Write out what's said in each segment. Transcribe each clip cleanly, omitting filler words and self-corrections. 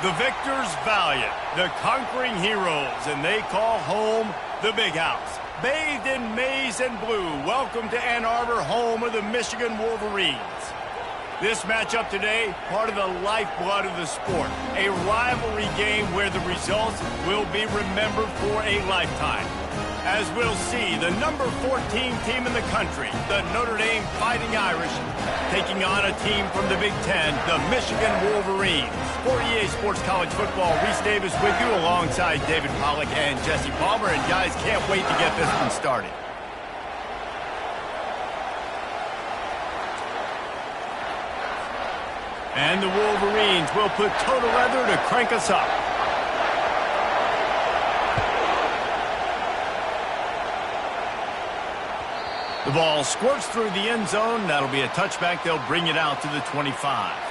The victors valiant, the conquering heroes, and they call home the Big House. Bathed in maize and blue, welcome to Ann Arbor, home of the Michigan Wolverines. This matchup today, part of the lifeblood of the sport. A rivalry game where the results will be remembered for a lifetime. As we'll see, the number 14 team in the country, the Notre Dame Fighting Irish, taking on a team from the Big Ten, the Michigan Wolverines. For EA Sports College Football, Reese Davis with you alongside David Pollack and Jesse Palmer. And guys, can't wait to get this one started. And the Wolverines will put total leather to crank us up. The ball squirts through the end zone. That'll be a touchback. They'll bring it out to the 25.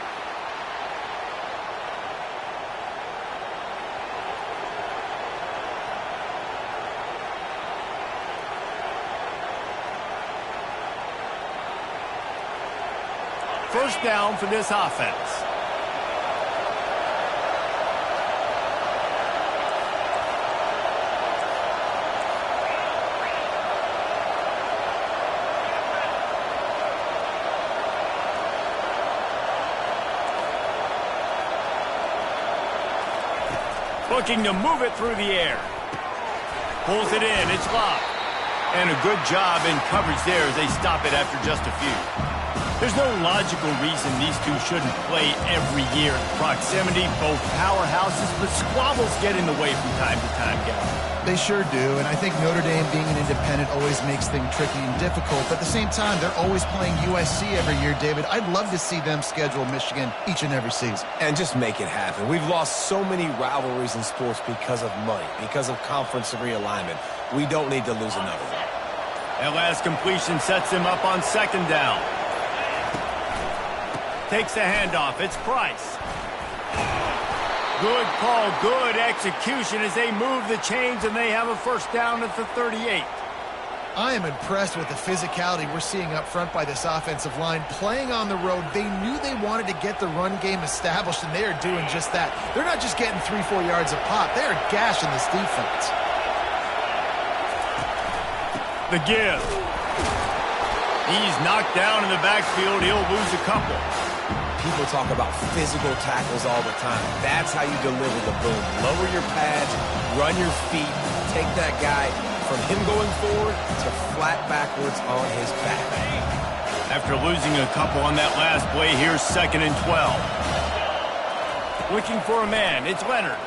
First down for this offense. Looking to move it through the air. Pulls it in. It's locked. And a good job in coverage there as they stop it after just a few. There's no logical reason these two shouldn't play every year in proximity. Both powerhouses, but squabbles get in the way from time to time, guys. They sure do, and I think Notre Dame being an independent always makes things tricky and difficult. But at the same time, they're always playing USC every year, David. I'd love to see them schedule Michigan each and every season. And just make it happen. We've lost so many rivalries in sports because of money, because of conference realignment. We don't need to lose another one. That last completion sets them up on second down. Takes the handoff. It's Price. Good call, good execution as they move the chains, and they have a first down at the 38. I am impressed with the physicality we're seeing up front by this offensive line. Playing on the road, they knew they wanted to get the run game established, and they are doing just that. They're not just getting 3-4 yards a pop. They are gashing this defense. The give. He's knocked down in the backfield. He'll lose a couple. People talk about physical tackles all the time. That's how you deliver the boom. Lower your pads, run your feet, take that guy from him going forward to flat backwards on his back. After losing a couple on that last play, here's 2nd and 12. Looking for a man. It's Leonard.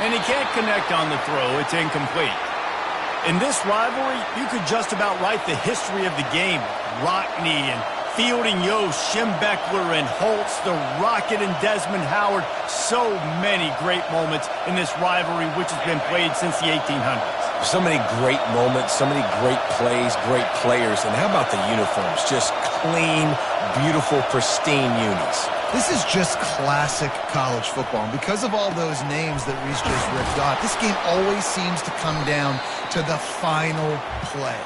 And he can't connect on the throw. It's incomplete. In this rivalry, you could just about write the history of the game. Rockne and Fielding Yost, Schembechler and Holtz, the Rocket and Desmond Howard. So many great moments in this rivalry, which has been played since the 1800s. So many great moments, so many great plays, great players. And how about the uniforms? Just clean, beautiful, pristine unis. This is just classic college football. And because of all those names that Reese just ripped off, this game always seems to come down to the final play.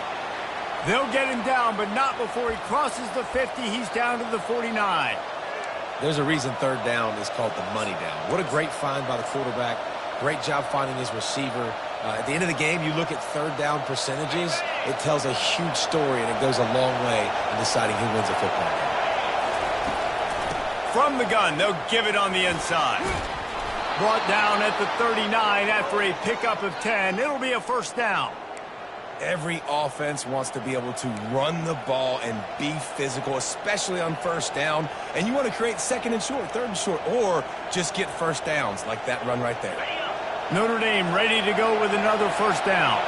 They'll get him down, but not before he crosses the 50. He's down to the 49. There's a reason third down is called the money down. What a great find by the quarterback. Great job finding his receiver. At the end of the game, you look at third down percentages. It tells a huge story, and it goes a long way in deciding who wins a football game. From the gun, they'll give it on the inside. Brought down at the 39 after a pickup of 10. It'll be a first down. Every offense wants to be able to run the ball and be physical, especially on first down. And you want to create 2nd and short, 3rd and short, or just get first downs like that run right there. Notre Dame ready to go with another first down.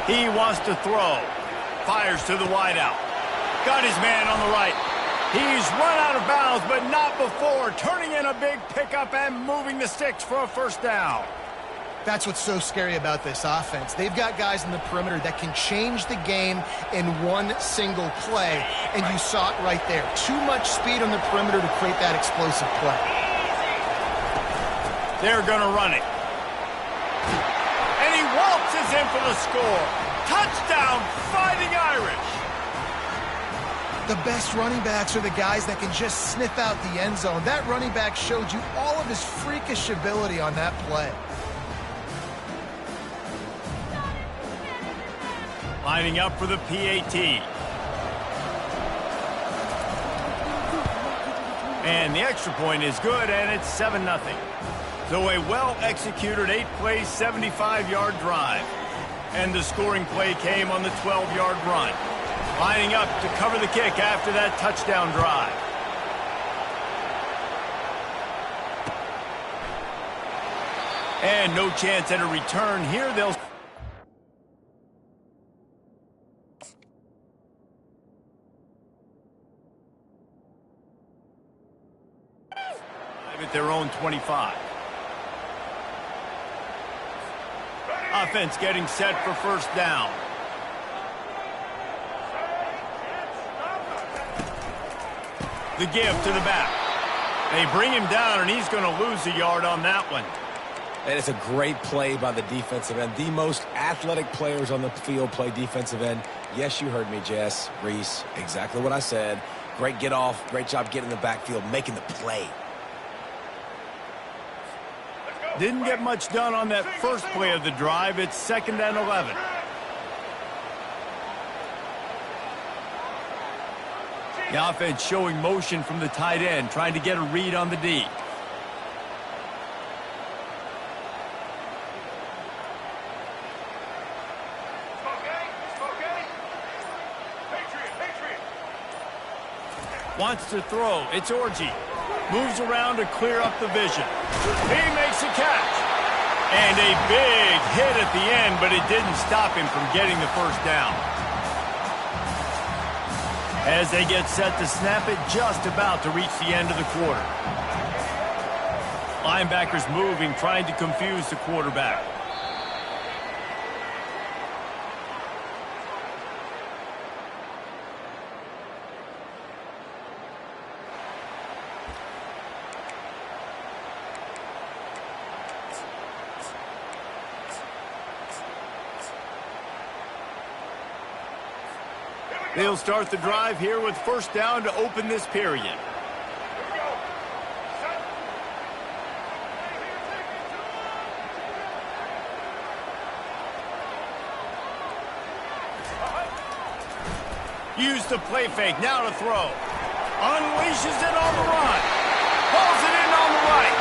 He wants to throw. Fires to the wideout. Got his man on the right. He's run out of bounds, but not before. Turning in a big pickup and moving the sticks for a first down. That's what's so scary about this offense. They've got guys in the perimeter that can change the game in one single play, and you saw it right there. Too much speed on the perimeter to create that explosive play. They're going to run it. And he waltzes in for the score. Touchdown, Fighting Irish! The best running backs are the guys that can just sniff out the end zone. That running back showed you all of his freakish ability on that play. Lining up for the PAT. And the extra point is good, and it's 7-0. So a well-executed 8-play, 75-yard drive. And the scoring play came on the 12-yard run. Lining up to cover the kick after that touchdown drive. And no chance at a return here. They'll at their own 25. Offense getting set for first down. The give to the back. They bring him down, and he's going to lose a yard on that one. And it's a great play by the defensive end. The most athletic players on the field play defensive end. Yes, you heard me, Jess, Reese. Exactly what I said. Great get off. Great job getting in the backfield, making the play. Didn't get much done on that first play of the drive. It's 2nd and 11. The offense showing motion from the tight end, trying to get a read on the D. Wants to throw. It's Orji. Moves around to clear up the vision. He makes a catch. And a big hit at the end, but it didn't stop him from getting the first down. As they get set to snap it, just about to reach the end of the quarter. Linebackers moving, trying to confuse the quarterback. They'll start the drive here with first down to open this period. Use the play fake, now to throw. Unleashes it on the run. Pulls it in on the right.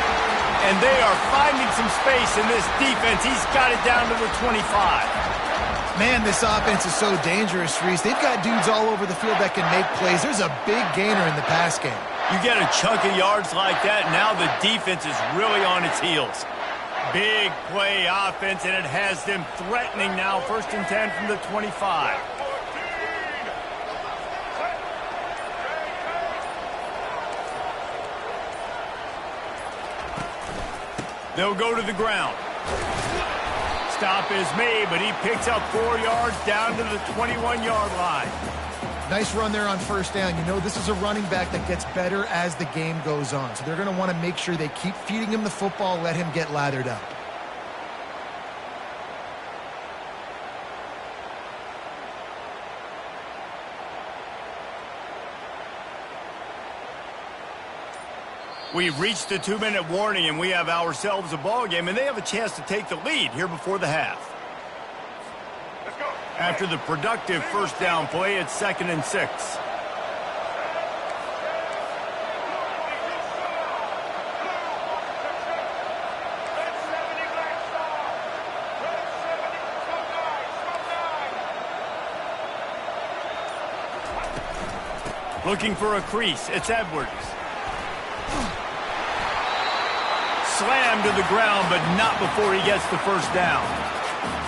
And they are finding some space in this defense. He's got it down to the 25. Man, this offense is so dangerous, Reese. They've got dudes all over the field that can make plays. There's a big gainer in the pass game. You get a chunk of yards like that, now the defense is really on its heels. Big play offense, and it has them threatening now. 1st and 10 from the 25. They'll go to the ground. Stop is made, but he picks up 4 yards down to the 21-yard line. Nice run there on first down. You know, this is a running back that gets better as the game goes on. So they're going to want to make sure they keep feeding him the football, let him get lathered up. We've reached the 2-minute warning, and we have ourselves a ball game, and they have a chance to take the lead here before the half. After the productive first down play, it's 2nd and 6. Looking for a crease. It's Edwards. Slammed to the ground, but not before he gets the first down.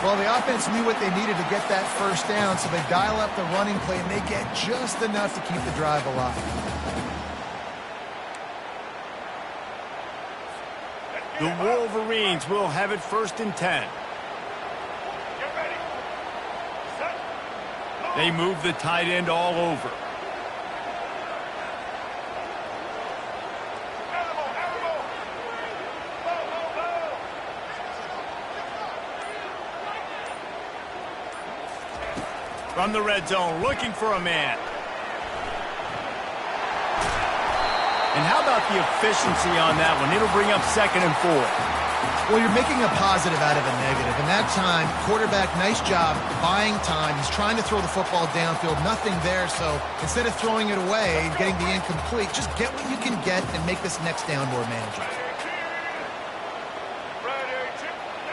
Well, the offense knew what they needed to get that first down, so they dial up the running play, and they get just enough to keep the drive alive. The Wolverines will have it 1st and 10. They move the tight end all over. From the red zone, looking for a man. And how about the efficiency on that one? It'll bring up 2nd and 4. Well, you're making a positive out of a negative. And that time, quarterback, nice job buying time. He's trying to throw the football downfield. Nothing there. So instead of throwing it away and getting the incomplete, just get what you can get and make this next down more manageable.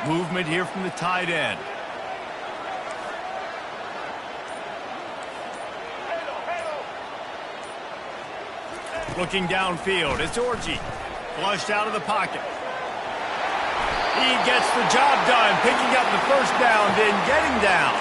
Movement here from the tight end. Looking downfield, it's Orji. Flushed out of the pocket. He gets the job done, picking up the first down, then getting down.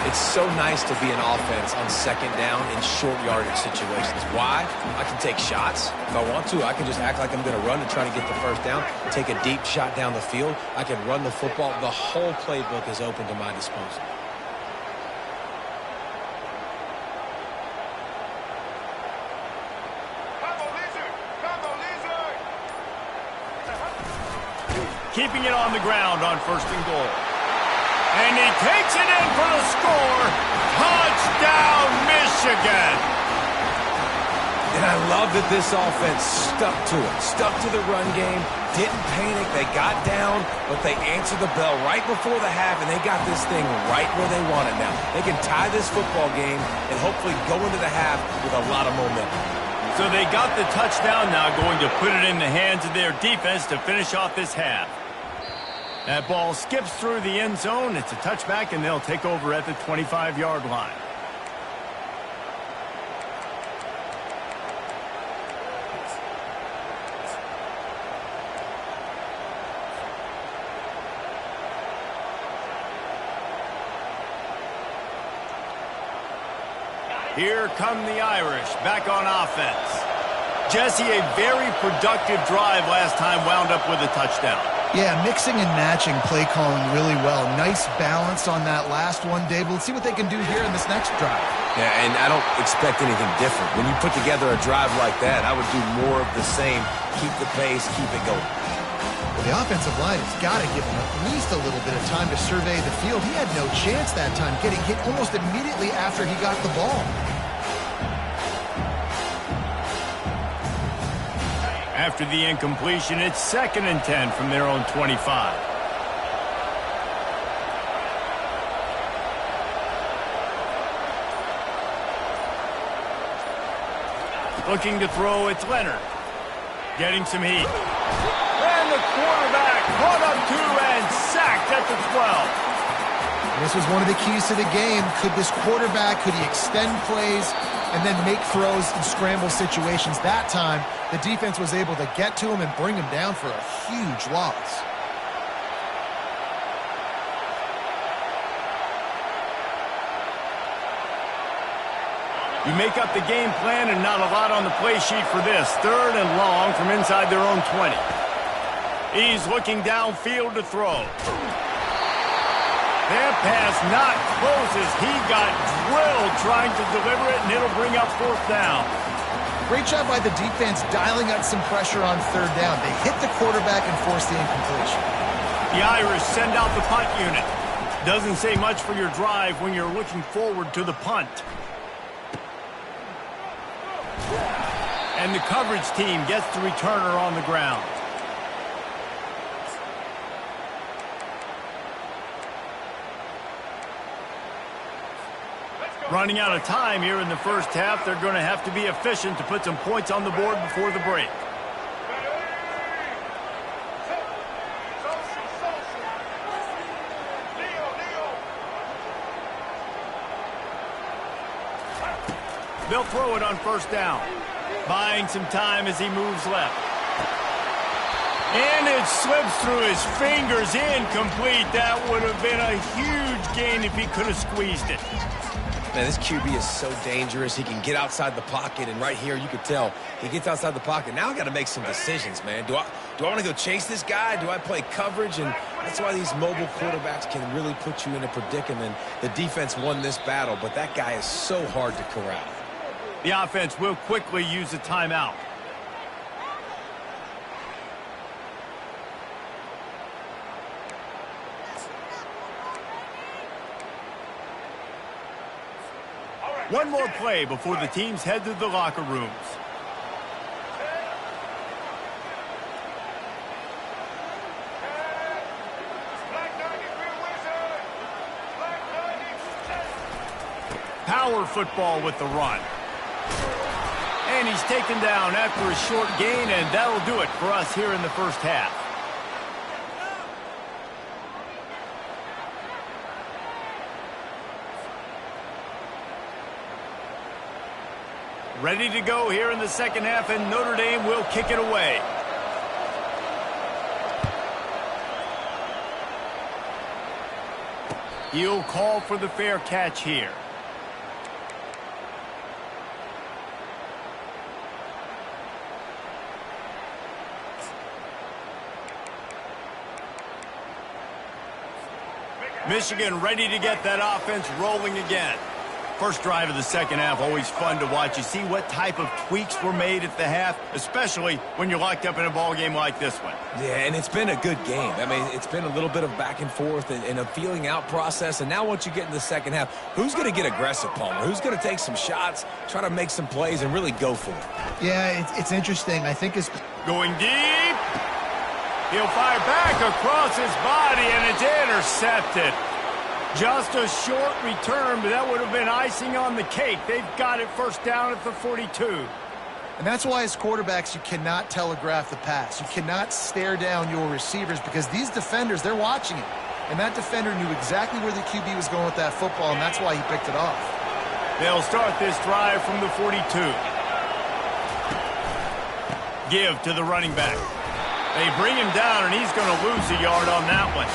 It's so nice to be an offense on 2nd down in short yardage situations. Why? I can take shots. If I want to, I can just act like I'm going to run and try to get the first down, take a deep shot down the field. I can run the football. The whole playbook is open to my disposal. Keeping it on the ground on 1st and goal. And he takes it in for the score. Touchdown, Michigan. And I love that this offense stuck to it, stuck to the run game, didn't panic. They got down, but they answered the bell right before the half, and they got this thing right where they want it now. They can tie this football game and hopefully go into the half with a lot of momentum. So they got the touchdown now, going to put it in the hands of their defense to finish off this half. That ball skips through the end zone. It's a touchback, and they'll take over at the 25-yard line. Here come the Irish back on offense. Jesse, a very productive drive last time, wound up with a touchdown. Yeah, mixing and matching play calling really well. Nice balance on that last one, Dave. Let's see what they can do here in this next drive. Yeah, and I don't expect anything different. When you put together a drive like that, I would do more of the same. Keep the pace, keep it going. Well, the offensive line has got to give him at least a little bit of time to survey the field. He had no chance that time, getting hit almost immediately after he got the ball. After the incompletion, it's 2nd and 10 from their own 25. Looking to throw, it's Leonard. Getting some heat. And the quarterback caught up to and sacked at the 12. This was one of the keys to the game. Could this quarterback, could he extend plays and then make throws in scramble situations? That time, the defense was able to get to him and bring him down for a huge loss. You make up the game plan and not a lot on the play sheet for this. 3rd and long from inside their own 20. He's looking downfield to throw. That pass not close as he got drilled trying to deliver it, and it'll bring up 4th down. Great job by the defense dialing up some pressure on 3rd down. They hit the quarterback and forced the incompletion. The Irish send out the punt unit. Doesn't say much for your drive when you're looking forward to the punt. And the coverage team gets the returner on the ground. Running out of time here in the first half. They're going to have to be efficient to put some points on the board before the break. They'll throw it on 1st down. Buying some time as he moves left. And it slips through his fingers, incomplete. That would have been a huge gain if he could have squeezed it. Man, this QB is so dangerous. He can get outside the pocket, and right here you could tell he gets outside the pocket. Now I got to make some decisions, man. Do I want to go chase this guy? Do I play coverage? And that's why these mobile quarterbacks can really put you in a predicament. The defense won this battle, but that guy is so hard to corral. The offense will quickly use a timeout. One more play before the teams head to the locker rooms. Power football with the run. And he's taken down after a short gain, and that'll do it for us here in the first half. Ready to go here in the second half, and Notre Dame will kick it away. He'll call for the fair catch here. Michigan ready to get that offense rolling again. First drive of the second half, always fun to watch. You see what type of tweaks were made at the half, especially when you're locked up in a ball game like this one. Yeah, and it's been a good game. I mean, it's been a little bit of back and forth and a feeling out process. And now once you get in the second half, who's going to get aggressive, Palmer? Who's going to take some shots, try to make some plays, and really go for it? Yeah, it's interesting. I think it's going deep. He'll fire back across his body, and it's intercepted. Just a short return, but that would have been icing on the cake. They've got it first down at the 42. And that's why as quarterbacks, you cannot telegraph the pass. You cannot stare down your receivers because these defenders, they're watching it. And that defender knew exactly where the QB was going with that football, and that's why he picked it off. They'll start this drive from the 42. Give to the running back. They bring him down, and he's going to lose a yard on that one.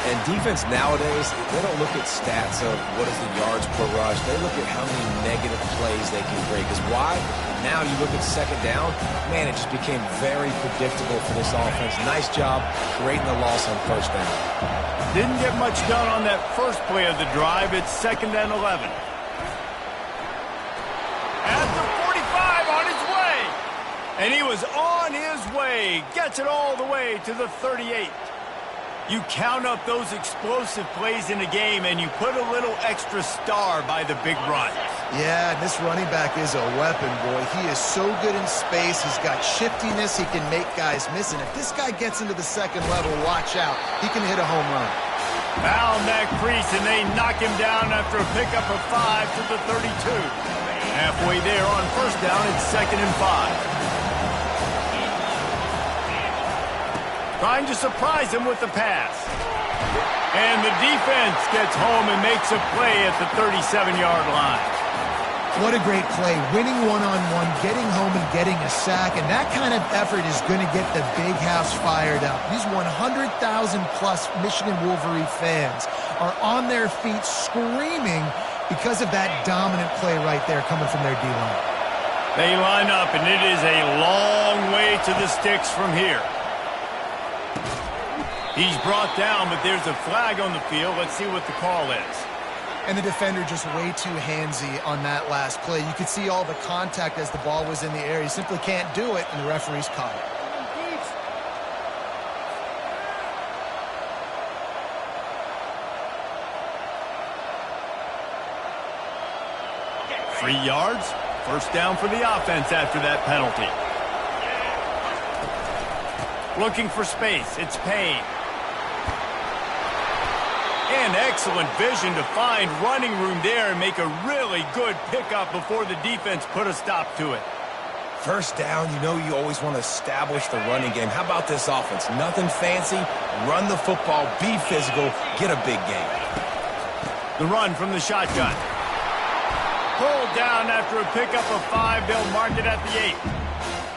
And defense nowadays, they don't look at stats of what is the yards per rush. They look at how many negative plays they can create. Because why? Now you look at second down, man, it just became very predictable for this offense. Nice job creating the loss on first down. Didn't get much done on that first play of the drive. It's 2nd and 11. At the 45 on his way. And he was on his way. Gets it all the way to the 38. You count up those explosive plays in a game, and you put a little extra star by the big run. Yeah, this running back is a weapon, boy. He is so good in space. He's got shiftiness. He can make guys miss. And if this guy gets into the second level, watch out. He can hit a home run. Found that crease, and they knock him down after a pickup of 5 to the 32. Halfway there on first down, it's 2nd and 5. Trying to surprise him with the pass. And the defense gets home and makes a play at the 37-yard line. What a great play. Winning one-on-one, getting home and getting a sack. And that kind of effort is going to get the big house fired up. These 100,000-plus Michigan Wolverine fans are on their feet screaming because of that dominant play right there coming from their D-line. They line up, and it is a long way to the sticks from here. He's brought down, but there's a flag on the field. Let's see what the call is. And the defender just way too handsy on that last play. You could see all the contact as the ball was in the air. He simply can't do it, and the referee's caught it. 3 yards. First down for the offense after that penalty. Looking for space. It's Payne. And excellent vision to find running room there and make a really good pickup before the defense put a stop to it. First down, you know you always want to establish the running game. How about this offense? Nothing fancy. Run the football, be physical, get a big game. The run from the shotgun. Pulled down after a pickup of 5. They'll mark it at the 8.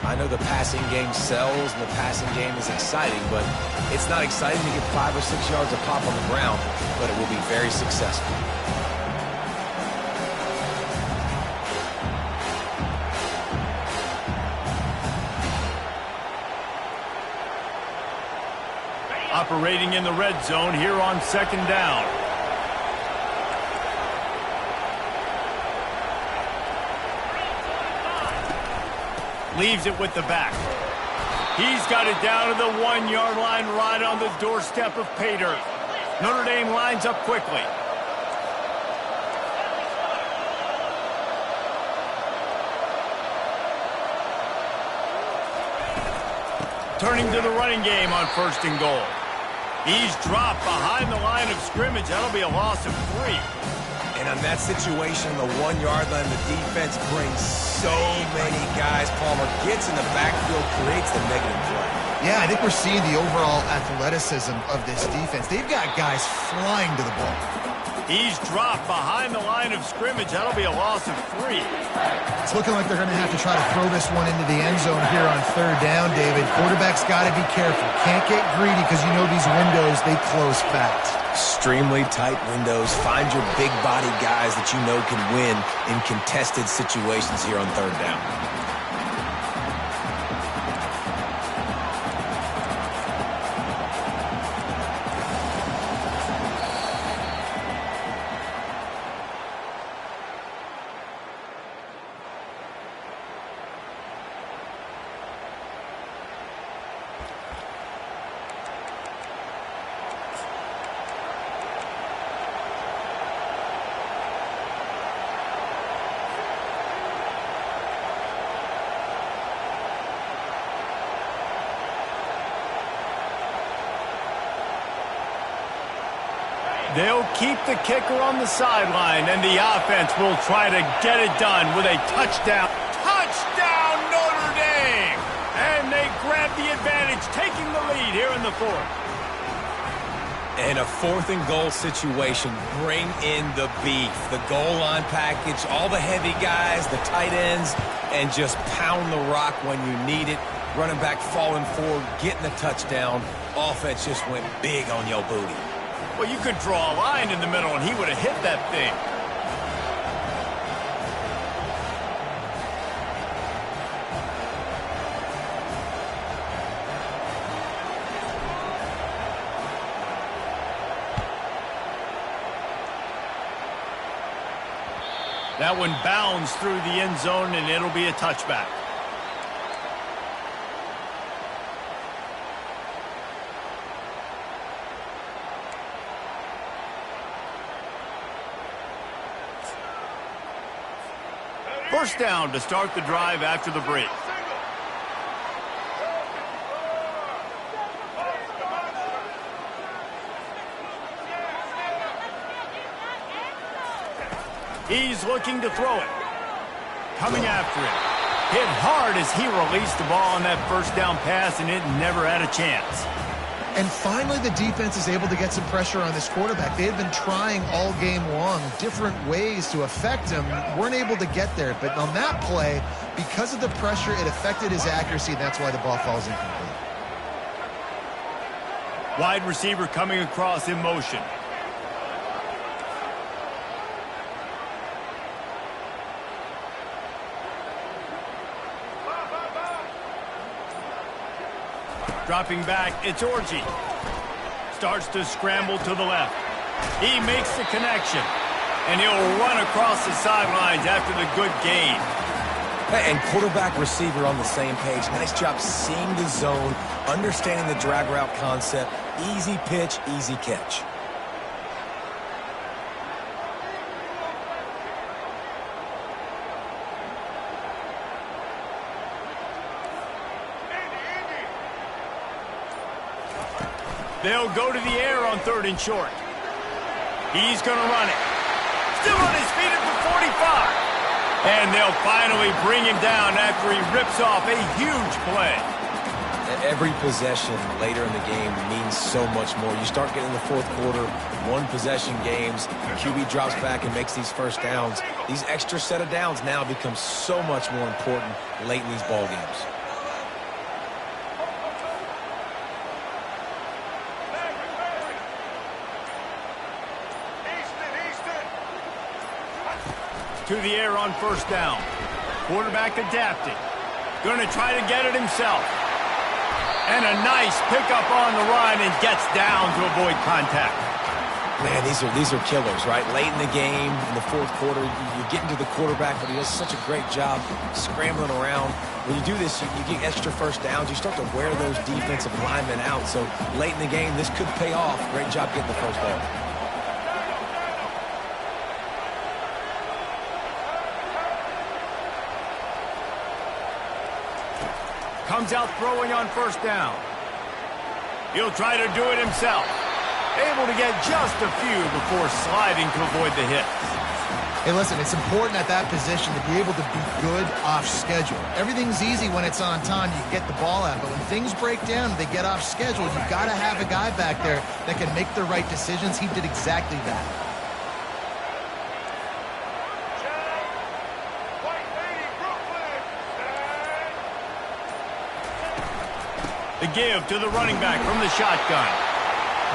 I know the passing game sells and the passing game is exciting, but it's not exciting to get 5 or 6 yards of pop on the ground, but it will be very successful. Operating in the red zone here on 2nd down. Leaves it with the back. He's got it down to the 1-yard line right on the doorstep of pay dirt. Notre Dame lines up quickly. Turning to the running game on 1st and goal. He's dropped behind the line of scrimmage. That'll be a loss of 3. And on that situation, the 1-yard line, the defense brings so many guys. Palmer gets in the backfield, creates the negative play. Yeah, I think we're seeing the overall athleticism of this defense. They've got guys flying to the ball. He's dropped behind the line of scrimmage. That'll be a loss of 3. It's looking like they're going to have to try to throw this one into the end zone here on 3rd down, David. Quarterback's got to be careful. Can't get greedy because you know these windows, they close fast. Extremely tight windows. Find your big body guys that you know can win in contested situations here on 3rd down. They'll keep the kicker on the sideline, and the offense will try to get it done with a touchdown. Touchdown, Notre Dame! And they grab the advantage, taking the lead here in the 4th. In a 4th and goal situation, bring in the beef. The goal line package, all the heavy guys, the tight ends, and just pound the rock when you need it. Running back falling forward, getting the touchdown. Offense just went big on your booty. Well, you could draw a line in the middle, and he would have hit that thing. That one bounds through the end zone, and it'll be a touchback. First down to start the drive after the break. He's looking to throw it. Coming after it. Hit hard as he released the ball on that first down pass, and it never had a chance. And finally, the defense is able to get some pressure on this quarterback. They had been trying all game long different ways to affect him. Weren't able to get there. But on that play, because of the pressure, it affected his accuracy, and that's why the ball falls incomplete. Wide receiver coming across in motion. Dropping back, it's Orji. Starts to scramble to the left. He makes the connection. And he'll run across the sidelines after the good gain. And quarterback receiver on the same page. Nice job seeing the zone, understanding the drag route concept. Easy pitch, easy catch. They'll go to the air on 3rd and short. He's going to run it. Still on his feet at the 45. And they'll finally bring him down after he rips off a huge play. Every possession later in the game means so much more. You start getting the 4th quarter, 1-possession games, QB drops back and makes these first downs. These extra set of downs now become so much more important late in these ball games. To the air on 1st down. Quarterback adapted. Going to try to get it himself. And a nice pickup on the run and gets down to avoid contact. Man, these are killers, right? Late in the game, in the 4th quarter, you get into the quarterback, but he does such a great job scrambling around. When you do this, you get extra first downs. You start to wear those defensive linemen out. So late in the game, this could pay off. Great job getting the first down. Comes out throwing on first down. He'll try to do it himself. Able to get just a few before sliding to avoid the hit. Hey, listen, it's important at that position to be able to be good off schedule. Everything's easy when it's on time. You get the ball out. But when things break down, they get off schedule. You've got to have a guy back there that can make the right decisions. He did exactly that. The give to the running back from the shotgun.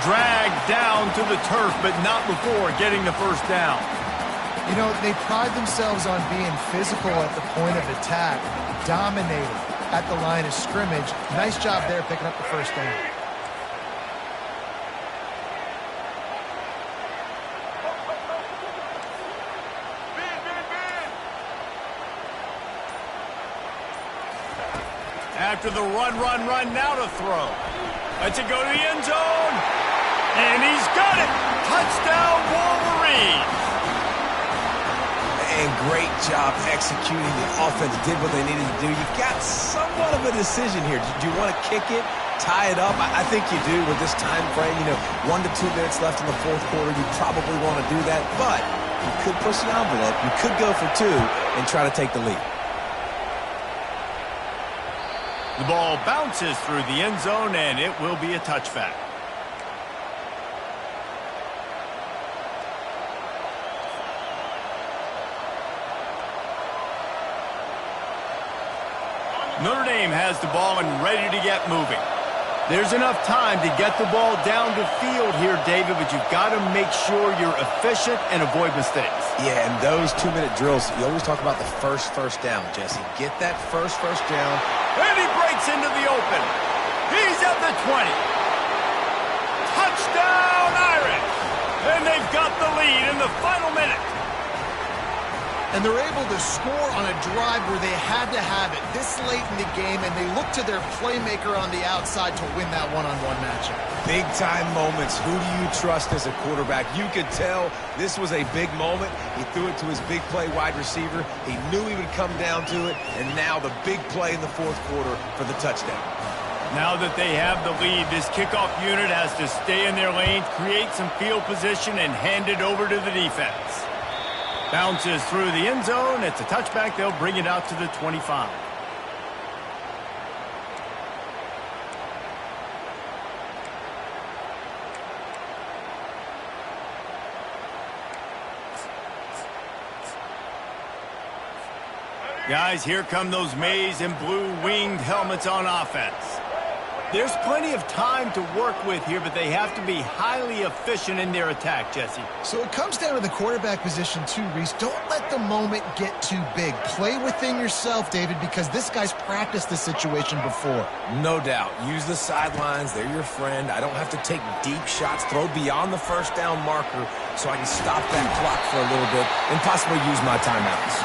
Dragged down to the turf, but not before getting the first down. You know, they pride themselves on being physical at the point of attack, dominating at the line of scrimmage. Nice job there picking up the first down. After the run, now to throw. Lets it go to the end zone. And he's got it. Touchdown, Wolverine. And great job executing. The offense did what they needed to do. You've got somewhat of a decision here. Do you want to kick it, tie it up? I think you do with this time frame. You know, 1 to 2 minutes left in the fourth quarter. You probably want to do that, but you could push the envelope. You could go for 2 and try to take the lead. The ball bounces through the end zone, and it will be a touchback. Notre Dame has the ball and ready to get moving. There's enough time to get the ball down the field here, David, but you've got to make sure you're efficient and avoid mistakes. Yeah, and those 2-minute drills, you always talk about the first down, Jesse. Get that first down. And he breaks into the open. He's at the 20. Touchdown, Irish! And they've got the lead in the final minute. And they're able to score on a drive where they had to have it this late in the game, and they look to their playmaker on the outside to win that one-on-one matchup. Big-time moments. Who do you trust as a quarterback? You could tell this was a big moment. He threw it to his big play wide receiver. He knew he would come down to it, and now the big play in the fourth quarter for the touchdown. Now that they have the lead, this kickoff unit has to stay in their lane, create some field position, and hand it over to the defense. Bounces through the end zone. It's a touchback. They'll bring it out to the 25. Guys, here come those maize and blue winged helmets on offense. There's plenty of time to work with here, but they have to be highly efficient in their attack, Jesse. So it comes down to the quarterback position too, Reese. Don't let the moment get too big. Play within yourself, David, because this guy's practiced this situation before. No doubt. Use the sidelines. They're your friend. I don't have to take deep shots. Throw beyond the first down marker so I can stop that clock for a little bit and possibly use my timeouts.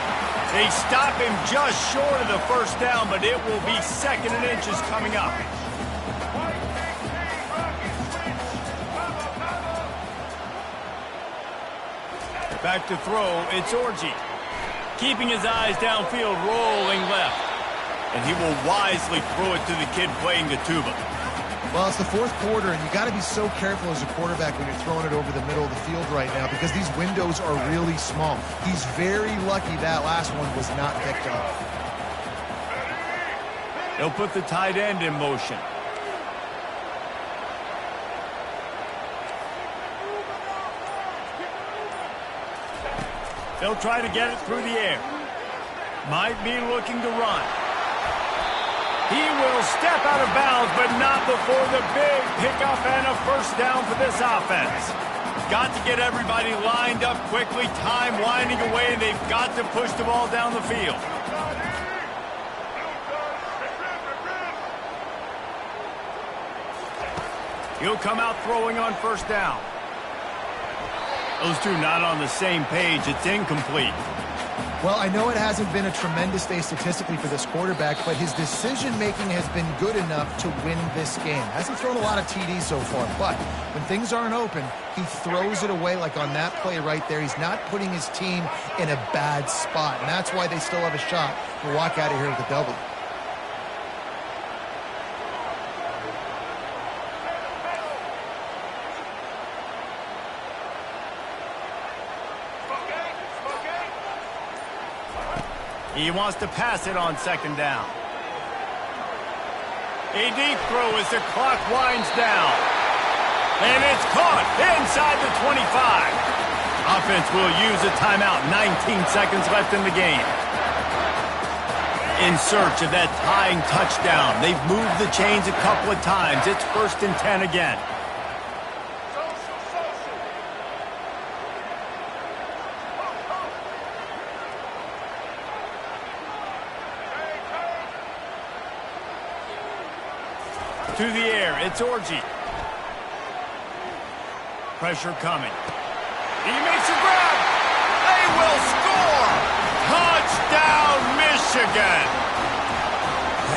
They stop him just short of the first down, but it will be 2nd and inches coming up. Back to throw, it's Orji. Keeping his eyes downfield, rolling left. And he will wisely throw it to the kid playing the tuba. Well, it's the fourth quarter, and you got to be so careful as a quarterback when you're throwing it over the middle of the field right now because these windows are really small. He's very lucky that last one was not picked up. They'll put the tight end in motion. They'll try to get it through the air. Might be looking to run. He will step out of bounds, but not before the big pickup and a first down for this offense. Got to get everybody lined up quickly, time winding away, and they've got to push the ball down the field. He'll come out throwing on first down. Those two not on the same page. It's incomplete. Well, I know it hasn't been a tremendous day statistically for this quarterback, but his decision-making has been good enough to win this game. Hasn't thrown a lot of TDs so far, but when things aren't open, he throws it away like on that play right there. He's not putting his team in a bad spot, and that's why they still have a shot to walk out of here with a W. He wants to pass it on second down. A deep throw as the clock winds down. And it's caught inside the 25. Offense will use a timeout. 19 seconds left in the game. In search of that tying touchdown. They've moved the chains a couple of times. It's 1st and 10 again. To the air, it's Orji. Pressure coming. He makes a grab. They will score. Touchdown, Michigan.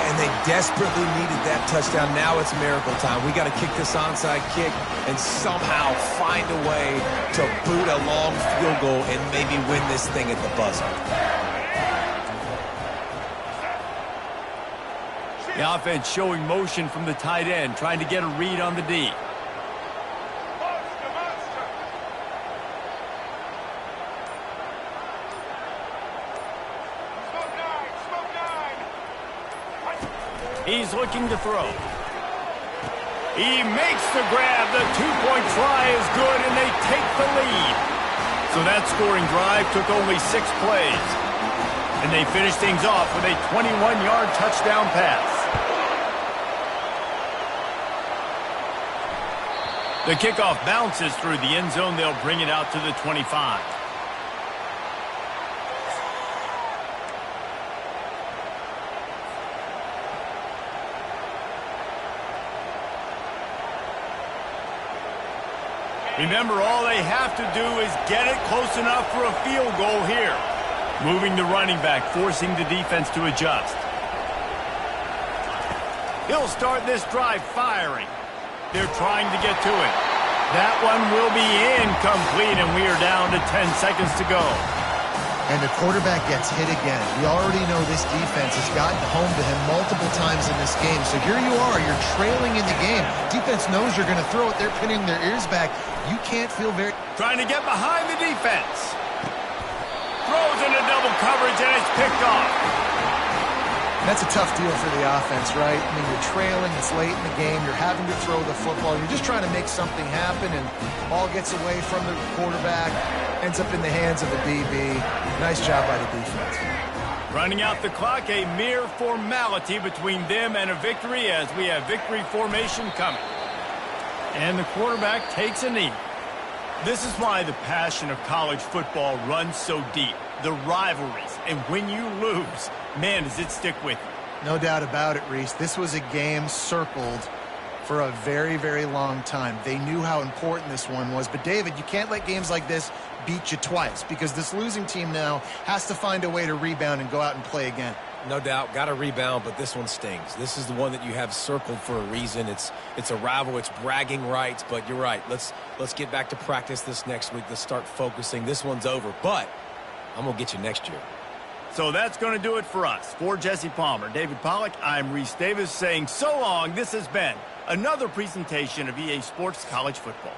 And they desperately needed that touchdown. Now it's miracle time. We got to kick this onside kick and somehow find a way to boot a long field goal and maybe win this thing at the buzzer. The offense showing motion from the tight end, trying to get a read on the D. He's looking to throw. He makes the grab. The two-point try is good, and they take the lead. So that scoring drive took only 6 plays. And they finish things off with a 21-yard touchdown pass. The kickoff bounces through the end zone. They'll bring it out to the 25. Remember, all they have to do is get it close enough for a field goal here. Moving the running back, forcing the defense to adjust. He'll start this drive firing. They're trying to get to it. That one will be incomplete, and we are down to 10 seconds to go. And the quarterback gets hit again. We already know this defense has gotten home to him multiple times in this game. So here you are, you're trailing in the game. Defense knows you're going to throw it. They're pinning their ears back. You can't feel very... Trying to get behind the defense. Throws into double coverage, and it's picked off. That's a tough deal for the offense, right? I mean, you're trailing, it's late in the game, you're having to throw the football, you're just trying to make something happen, and ball gets away from the quarterback, ends up in the hands of the DB. Nice job by the defense. Running out the clock, a mere formality between them and a victory as we have victory formation coming. And the quarterback takes a knee. This is why the passion of college football runs so deep. The rivalries, and when you lose, man, does it stick with you. No doubt about it, Reese. This was a game circled for a very, very long time. They knew how important this one was. But, David, you can't let games like this beat you twice because this losing team now has to find a way to rebound and go out and play again. No doubt, got to rebound, but this one stings. This is the one that you have circled for a reason. It's a rival, it's bragging rights, but you're right. Let's get back to practice this next week. Let's start focusing. This one's over, but I'm going to get you next year. So that's going to do it for us. For Jesse Palmer, David Pollack, I'm Reese Davis saying so long. This has been another presentation of EA Sports College Football.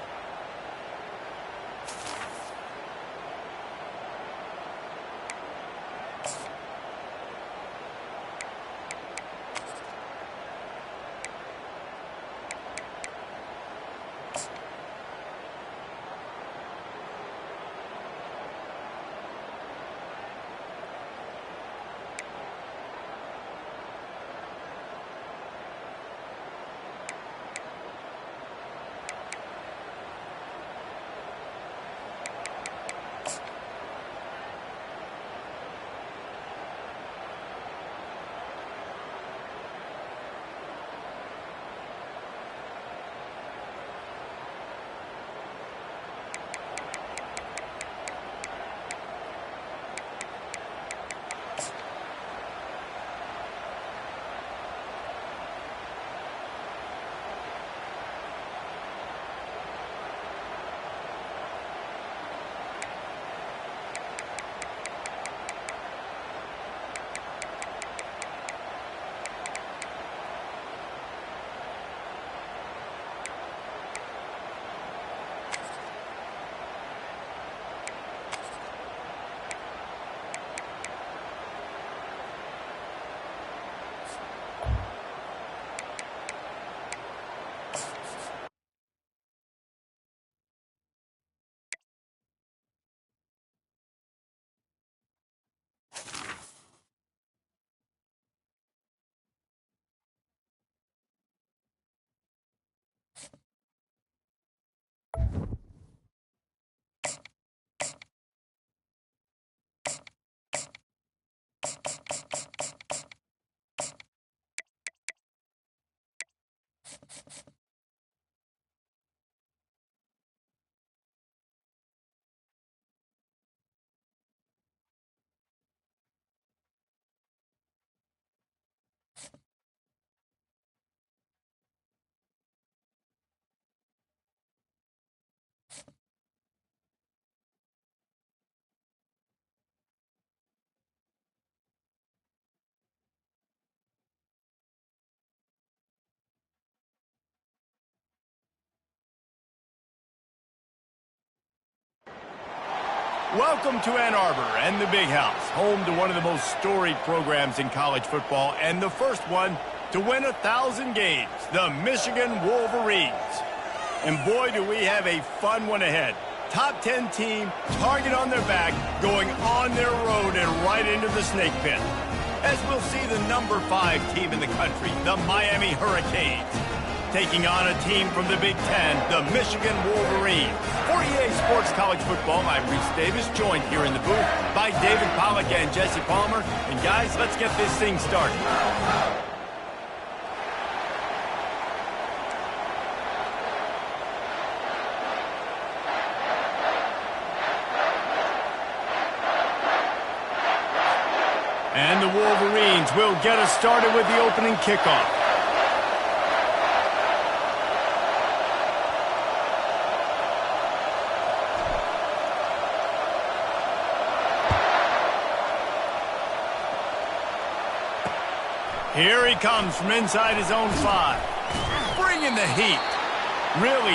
Welcome to Ann Arbor and the Big House, home to one of the most storied programs in college football and the first one to win 1,000 games, the Michigan Wolverines. And boy, do we have a fun one ahead. Top 10 team, target on their back, going on their road and right into the snake pit. As we'll see the number 5 team in the country, the Miami Hurricanes, taking on a team from the Big Ten, the Michigan Wolverines. For EA Sports College Football, I'm Reese Davis, joined here in the booth by David Pollack and Jesse Palmer. And guys, let's get this thing started. And the Wolverines will get us started with the opening kickoff. Here he comes from inside his own 5. Bringing the heat. Really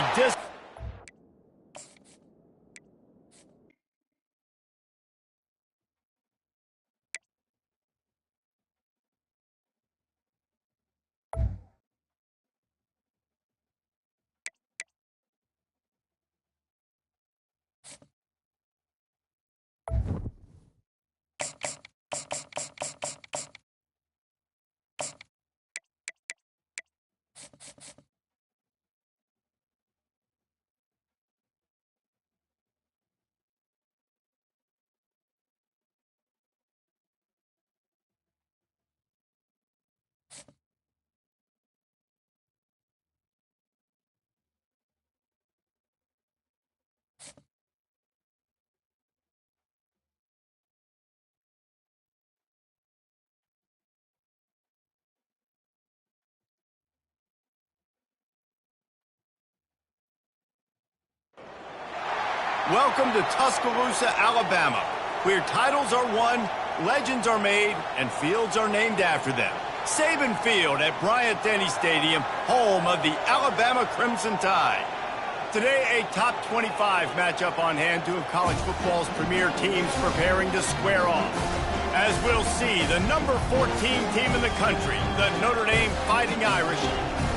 Welcome to Tuscaloosa, Alabama, where titles are won, legends are made, and fields are named after them. Saban Field at Bryant-Denny Stadium, home of the Alabama Crimson Tide. Today, a top 25 matchup on hand, two of college football's premier teams preparing to square off. As we'll see, the number 14 team in the country, the Notre Dame Fighting Irish,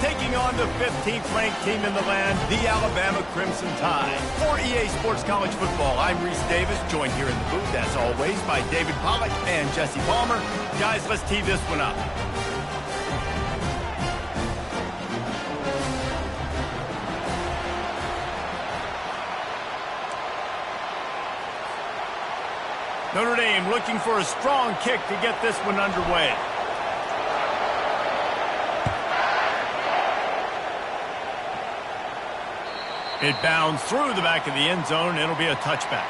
taking on the 15th-ranked team in the land, the Alabama Crimson Tide. For EA Sports College Football, I'm Reese Davis, joined here in the booth, as always, by David Pollack and Jesse Palmer. Guys, let's tee this one up. Notre Dame looking for a strong kick to get this one underway. It bounds through the back of the end zone. It'll be a touchback.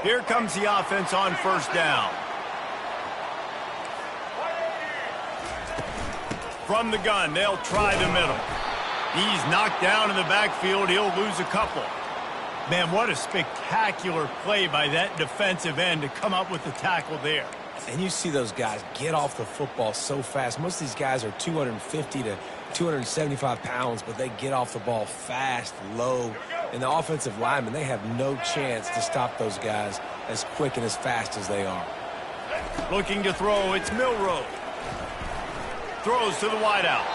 Here comes the offense on first down. From the gun, they'll try the middle. He's knocked down in the backfield. He'll lose a couple. Man, what a spectacular play by that defensive end to come up with the tackle there. And you see those guys get off the football so fast. Most of these guys are 250 to 275 pounds, but they get off the ball fast, low. And the offensive linemen, they have no chance to stop those guys as quick and as fast as they are. Looking to throw, it's Milroe. Throws to the wideout.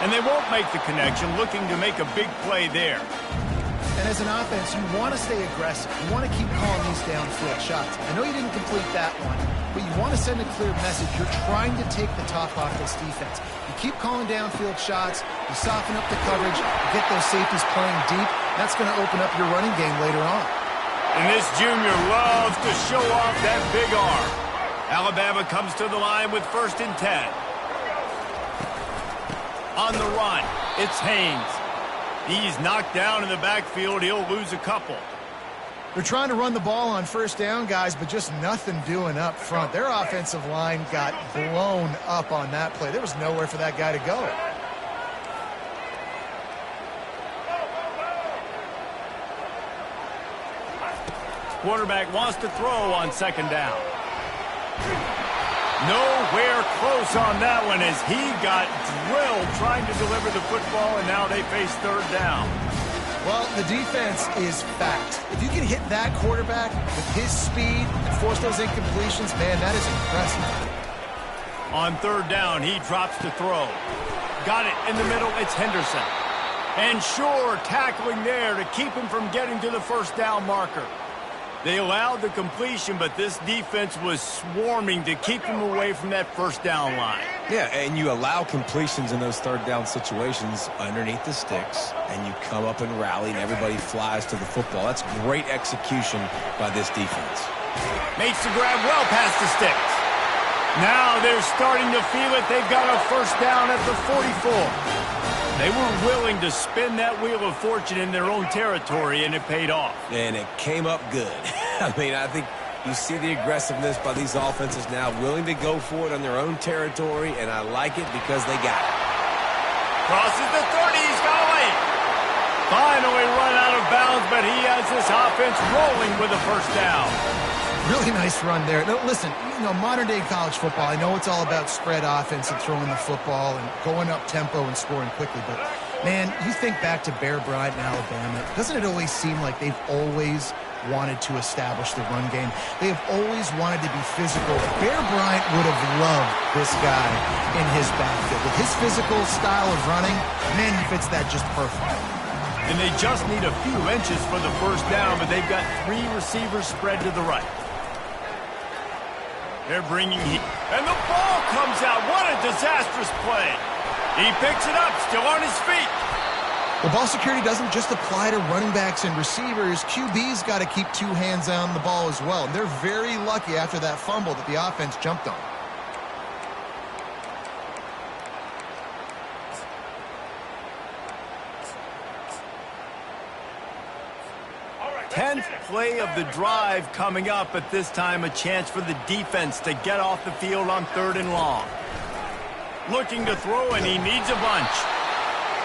And they won't make the connection, looking to make a big play there. And as an offense, you want to stay aggressive. You want to keep calling these downfield shots. I know you didn't complete that one, but you want to send a clear message. You're trying to take the top off this defense. You keep calling downfield shots, you soften up the coverage, you get those safeties playing deep. That's going to open up your running game later on. And this junior loves to show off that big arm. Alabama comes to the line with 1st and 10. On the run, it's Haynes. He's knocked down in the backfield. He'll lose a couple. They're trying to run the ball on first down, guys, but just nothing doing up front. Their offensive line got blown up on that play. There was nowhere for that guy to go. Quarterback wants to throw on second down. Nowhere close on that one as he got drilled trying to deliver the football, and now they face third down. Well, the defense is fact. If you can hit that quarterback with his speed and force those incompletions, man, that is impressive. On third down, he drops to throw. Got it in the middle, it's Henderson. And sure, tackling there to keep him from getting to the first down marker. They allowed the completion, but this defense was swarming to keep him away from that first down line. Yeah, and you allow completions in those third down situations underneath the sticks, and you come up and rally, and everybody flies to the football. That's great execution by this defense. Makes the grab well past the sticks. Now they're starting to feel it. They've got a first down at the 44. They were willing to spin that wheel of fortune in their own territory, and it paid off. And it came up good. I mean, I think you see the aggressiveness by these offenses now, willing to go for it on their own territory, and I like it because they got it. Crosses the 30, he's got away. Finally run out of bounds, but he has this offense rolling with a first down. Really nice run there. No, listen, modern-day college football, I know it's all about spread offense and throwing the football and going up tempo and scoring quickly, but, man, you think back to Bear Bryant in Alabama, doesn't it always seem like they've always wanted to establish the run game? They have always wanted to be physical. Bear Bryant would have loved this guy in his backfield. With his physical style of running, man, he fits that just perfect. And they just need a few inches for the first down, but they've got 3 receivers spread to the right. They're bringing heat. And the ball comes out. What a disastrous play. He picks it up, still on his feet. Well, ball security doesn't just apply to running backs and receivers. QB's got to keep 2 hands on the ball as well. They're very lucky after that fumble that the offense jumped on. 10th play of the drive coming up, but this time a chance for the defense to get off the field on 3rd and long. Looking to throw, and he needs a bunch.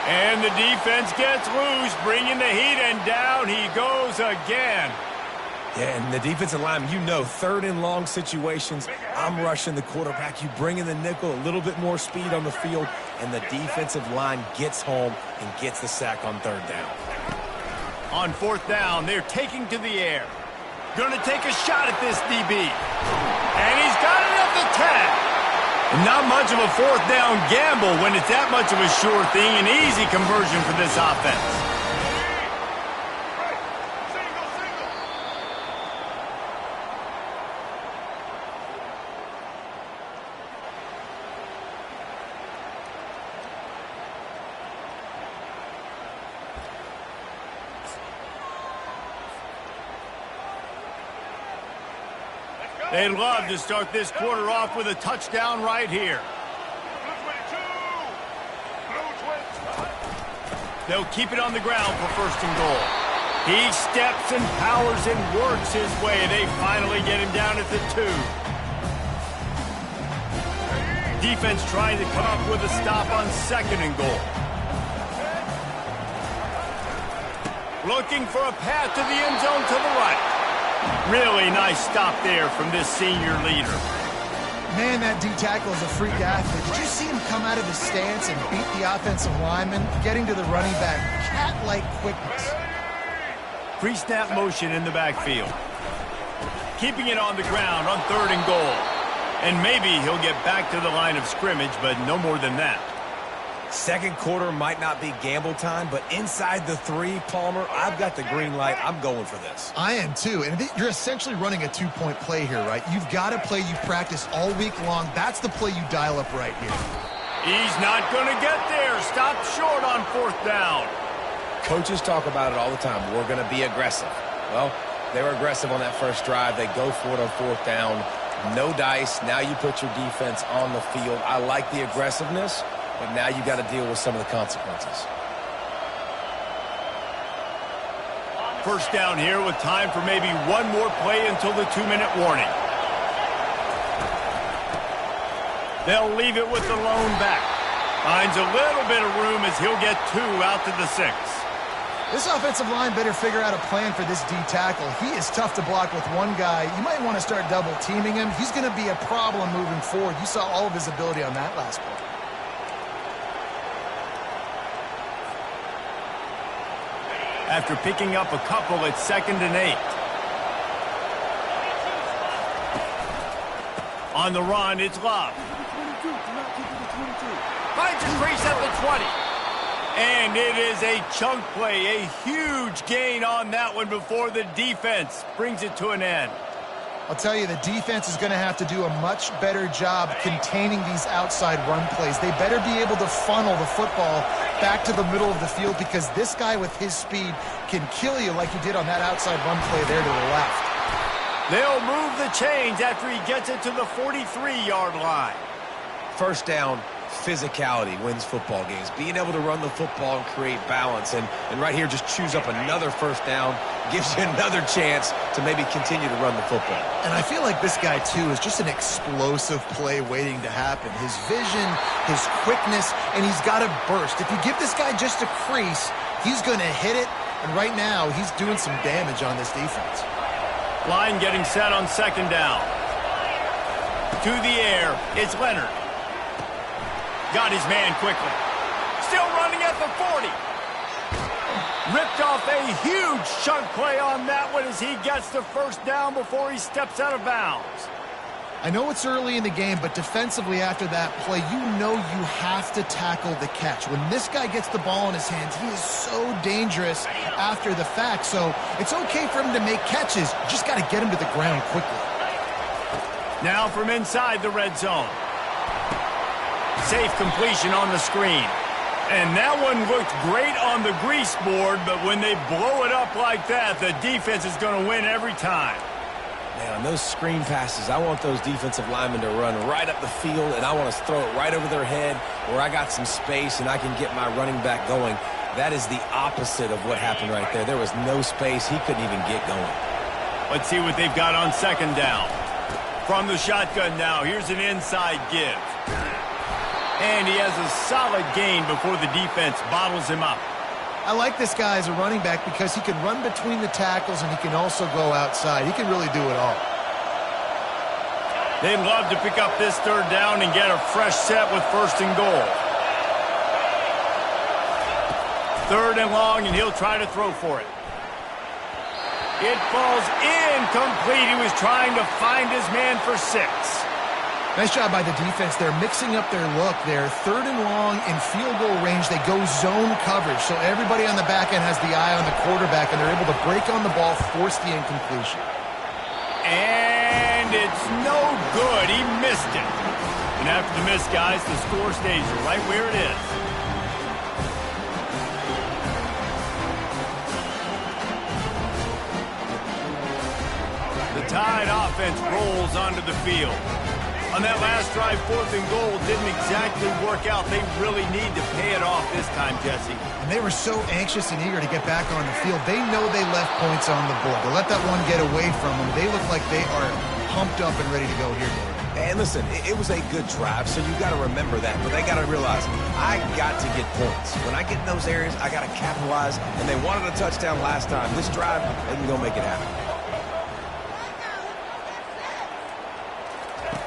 And the defense gets loose, bringing the heat, and down he goes again. Yeah, and the defensive line, 3rd and long situations, I'm rushing the quarterback. You bring in the nickel, a little bit more speed on the field, and the defensive line gets home and gets the sack on 3rd down. On 4th down, they're taking to the air. Going to take a shot at this DB. And he's got it at the 10. Not much of a 4th down gamble when it's that much of a sure thing. An easy conversion for this offense. They'd love to start this quarter off with a touchdown right here. They'll keep it on the ground for 1st and goal. He steps and powers and works his way. They finally get him down at the 2. Defense trying to come up with a stop on 2nd and goal. Looking for a path to the end zone to the right. Really nice stop there from this senior leader. Man, that D-tackle is a freak athlete. Did you see him come out of his stance and beat the offensive lineman, getting to the running back? Cat-like quickness. Pre-snap motion in the backfield. Keeping it on the ground on 3rd and goal. And maybe he'll get back to the line of scrimmage, but no more than that. Second quarter might not be gamble time, but inside the 3, Palmer, I've got the green light. I'm going for this. I am too. And you're essentially running a 2-point play here, right? You've got a play you've practiced all week long. That's the play you dial up right here. He's not going to get there. Stop short on 4th down. Coaches talk about it all the time. We're going to be aggressive. Well, they were aggressive on that first drive. They go for it on 4th down. No dice. Now you put your defense on the field. I like the aggressiveness. But now you got to deal with some of the consequences. 1st down here with time for maybe one more play until the 2-minute warning. They'll leave it with the lone back. Finds a little bit of room as he'll get 2 out to the 6. This offensive line better figure out a plan for this D tackle. He is tough to block with one guy. You might want to start double teaming him. He's going to be a problem moving forward. You saw all of his ability on that last play. After picking up a couple, it's 2nd and 8. On the run, it's Love. Finds a crease at the 20. And it is a chunk play, a huge gain on that one before the defense brings it to an end. I'll tell you, the defense is going to have to do a much better job containing these outside run plays. They better be able to funnel the football back to the middle of the field because this guy with his speed can kill you like he did on that outside run play there to the left. They'll move the chains after he gets it to the 43-yard line. First down, physicality wins football games. Being able to run the football and create balance. And right here, just choose up another first down, gives you another chance to maybe continue to run the football. And I feel like this guy, too, is just an explosive play waiting to happen. His vision, his quickness, and he's got to burst. If you give this guy just a crease, he's going to hit it. And right now, he's doing some damage on this defense. Line getting set on 2nd down. To the air, it's Leonard. Got his man quickly. Still running at the 40. Ripped off a huge chunk play on that one as he gets the first down before he steps out of bounds. I know it's early in the game, but defensively after that play, you know you have to tackle the catch. When this guy gets the ball in his hands, he is so dangerous after the fact. So it's okay for him to make catches. You just got to get him to the ground quickly. Now from inside the red zone. Safe completion on the screen. And that one looked great on the grease board, but when they blow it up like that, the defense is going to win every time. Man, on those screen passes, I want those defensive linemen to run right up the field, and I want to throw it right over their head where I got some space and I can get my running back going. That is the opposite of what happened right there. There was no space. He couldn't even get going. Let's see what they've got on 2nd down. From the shotgun now, here's an inside give. And he has a solid gain before the defense bottles him up. I like this guy as a running back because he can run between the tackles and he can also go outside. He can really do it all. They'd love to pick up this 3rd down and get a fresh set with 1st and goal. 3rd and long, and he'll try to throw for it. It falls incomplete. He was trying to find his man for 6. Nice job by the defense. They're mixing up their look. They're 3rd and long in field goal range. They go zone coverage. So everybody on the back end has the eye on the quarterback, and they're able to break on the ball, force the incompletion. And it's no good. He missed it. And after the miss, guys, the score stays right where it is. The Tide offense rolls onto the field. On that last drive, 4th and goal didn't exactly work out. They really need to pay it off this time, Jesse. And they were so anxious and eager to get back on the field. They know they left points on the board. To let that one get away from them, they look like they are pumped up and ready to go here, David. And listen, it was a good drive, so you got to remember that. But they got to realize, I got to get points. When I get in those areas, I got to capitalize. And they wanted a touchdown last time. This drive, they can go make it happen.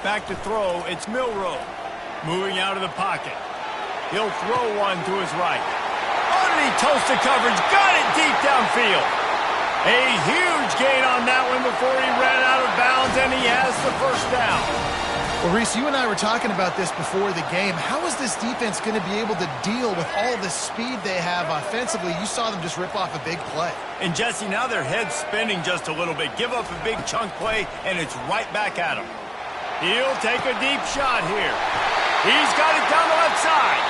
Back to throw, it's Milroe. Moving out of the pocket. He'll throw one to his right. Underneath toasted coverage, got it deep downfield. A huge gain on that one before he ran out of bounds, and he has the 1st down. Well, Reese, you and I were talking about this before the game. How is this defense going to be able to deal with all the speed they have offensively? You saw them just rip off a big play. And, Jesse, now their head's spinning just a little bit. Give up a big chunk play, and it's right back at him. He'll take a deep shot here. He's got it down the left side.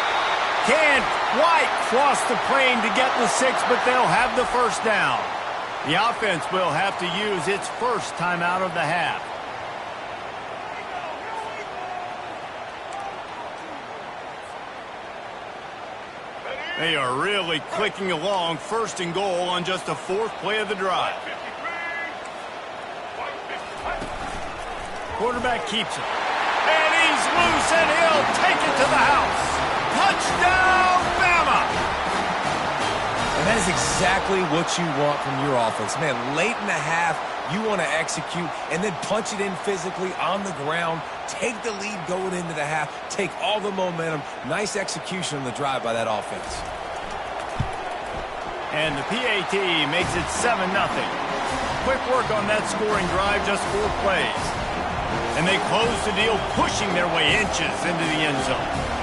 Can't quite cross the plane to get the 6, but they'll have the 1st down. The offense will have to use its 1st timeout of the half. They are really clicking along. 1st and goal on just the 4th play of the drive. Quarterback keeps it. And he's loose, and he'll take it to the house. Touchdown, Bama! And that is exactly exactly what you want from your offense. Man, late in the half, you want to execute and then punch it in physically on the ground, take the lead going into the half, take all the momentum. Nice execution on the drive by that offense. And the PAT makes it 7-0. Quick work on that scoring drive, just 4 plays. And they close the deal, pushing their way inches into the end zone.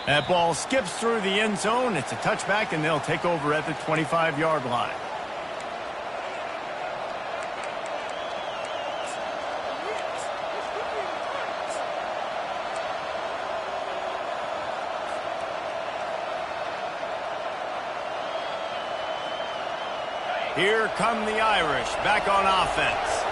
That ball skips through the end zone. It's a touchback, and they'll take over at the 25-yard line. Here come the Irish back on offense.